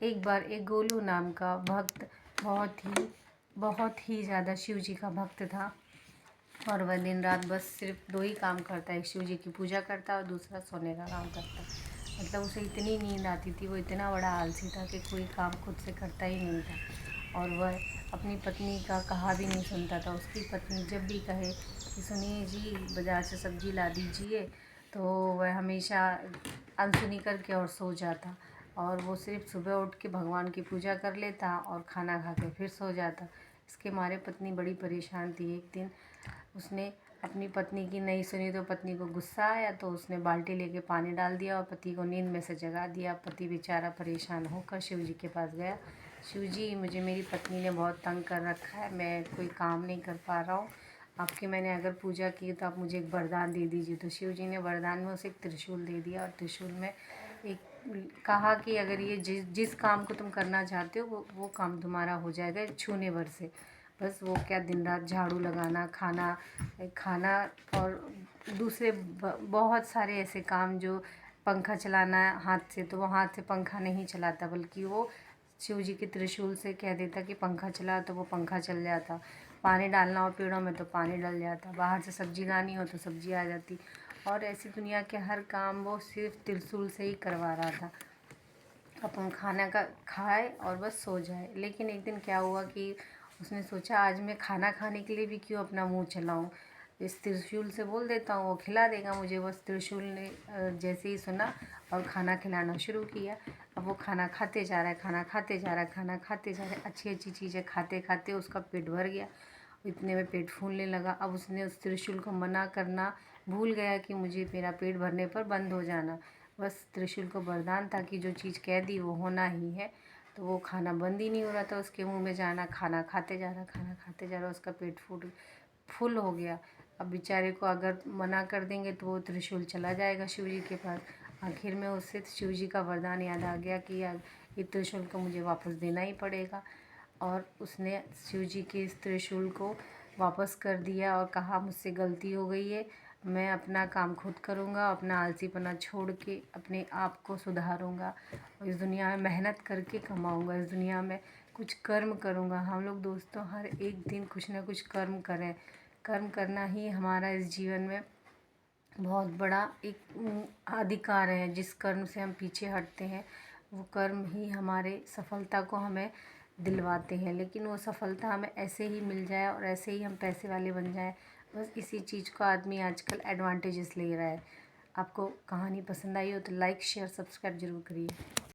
एक बार एक गोलू नाम का भक्त बहुत ही ज़्यादा शिव जी का भक्त था और वह दिन रात बस सिर्फ दो ही काम करता है, एक शिव जी की पूजा करता और दूसरा सोने का काम करता। मतलब उसे इतनी नींद आती थी, वो इतना बड़ा आलसी था कि कोई काम खुद से करता ही नहीं था और वह अपनी पत्नी का कहा भी नहीं सुनता था। उसकी पत्नी जब भी कहे कि सुनिए जी बाज़ार से सब्ज़ी ला दीजिए, तो वह हमेशा अनसुनी करके और सो जाता और वो सिर्फ सुबह उठ के भगवान की पूजा कर लेता और खाना खा के फिर सो जाता। इसके मारे पत्नी बड़ी परेशान थी। एक दिन उसने अपनी पत्नी की नहीं सुनी तो पत्नी को गुस्सा आया, तो उसने बाल्टी लेके पानी डाल दिया और पति को नींद में से जगा दिया। पति बेचारा परेशान होकर शिव जी के पास गया। शिव जी, मुझे मेरी पत्नी ने बहुत तंग कर रखा है, मैं कोई काम नहीं कर पा रहा हूँ, आपकी मैंने अगर पूजा की तो आप मुझे एक वरदान दे दीजिए। तो शिव जी ने वरदान में उसे एक त्रिशूल दे दिया और त्रिशूल में एक कहा कि अगर ये जिस काम को तुम करना चाहते हो वो काम तुम्हारा हो जाएगा छूने भर से। बस वो क्या, दिन रात झाड़ू लगाना, खाना और दूसरे बहुत सारे ऐसे काम, जो पंखा चलाना हाथ से, तो वो हाथ से पंखा नहीं चलाता बल्कि वो शिव जी के त्रिशूल से कह देता कि पंखा चला, तो वो पंखा चल जाता। पानी डालना हो पेड़ों में तो पानी डल जाता, बाहर से सब्जी लानी हो तो सब्जी आ जाती। और ऐसी दुनिया के हर काम वो सिर्फ त्रिशूल से ही करवा रहा था। अपन खाना का खाए और बस सो जाए। लेकिन एक दिन क्या हुआ कि उसने सोचा आज मैं खाना खाने के लिए भी क्यों अपना मुंह चलाऊं, इस त्रिशूल से बोल देता हूँ वो खिला देगा मुझे। बस त्रिशूल ने जैसे ही सुना और खाना खिलाना शुरू किया। अब वो खाना खाते जा रहा है, खाना खाते जा रहा है, खाना खाते जा रहा है, अच्छी अच्छी चीज़ें खाते खाते उसका पेट भर गया। इतने में पेट फूलने लगा। अब उसने उस त्रिशूल को मना करना भूल गया कि मुझे मेरा पेट भरने पर बंद हो जाना। बस त्रिशूल को वरदान था कि जो चीज़ कह दी वो होना ही है। तो वो खाना बंद ही नहीं हो रहा था उसके मुंह में जाना, खाना खाते जा रहा, खाना खाते जा रहा, उसका पेट फुल हो गया। अब बेचारे को अगर मना कर देंगे तो वो त्रिशूल चला जाएगा शिव जी के पास। आखिर में उससे शिव जी का वरदान याद आ गया कि यार ये त्रिशूल को मुझे वापस देना ही पड़ेगा। और उसने शिव जी के इस त्रिशूल को वापस कर दिया और कहा मुझसे गलती हो गई है, मैं अपना काम खुद करूँगा, अपना आलसीपना छोड़ के अपने आप को सुधारूँगा और इस दुनिया में मेहनत करके कमाऊँगा, इस दुनिया में कुछ कर्म करूँगा। हम लोग दोस्तों हर एक दिन कुछ ना कुछ कर्म करें। कर्म करना ही हमारा इस जीवन में बहुत बड़ा एक अधिकार है। जिस कर्म से हम पीछे हटते हैं वो कर्म ही हमारे सफलता को हमें दिलवाते हैं। लेकिन वो सफलता हमें ऐसे ही मिल जाए और ऐसे ही हम पैसे वाले बन जाए, बस इसी चीज़ को आदमी आजकल एडवांटेजेस ले रहा है। आपको कहानी पसंद आई हो तो लाइक शेयर सब्सक्राइब जरूर करिए।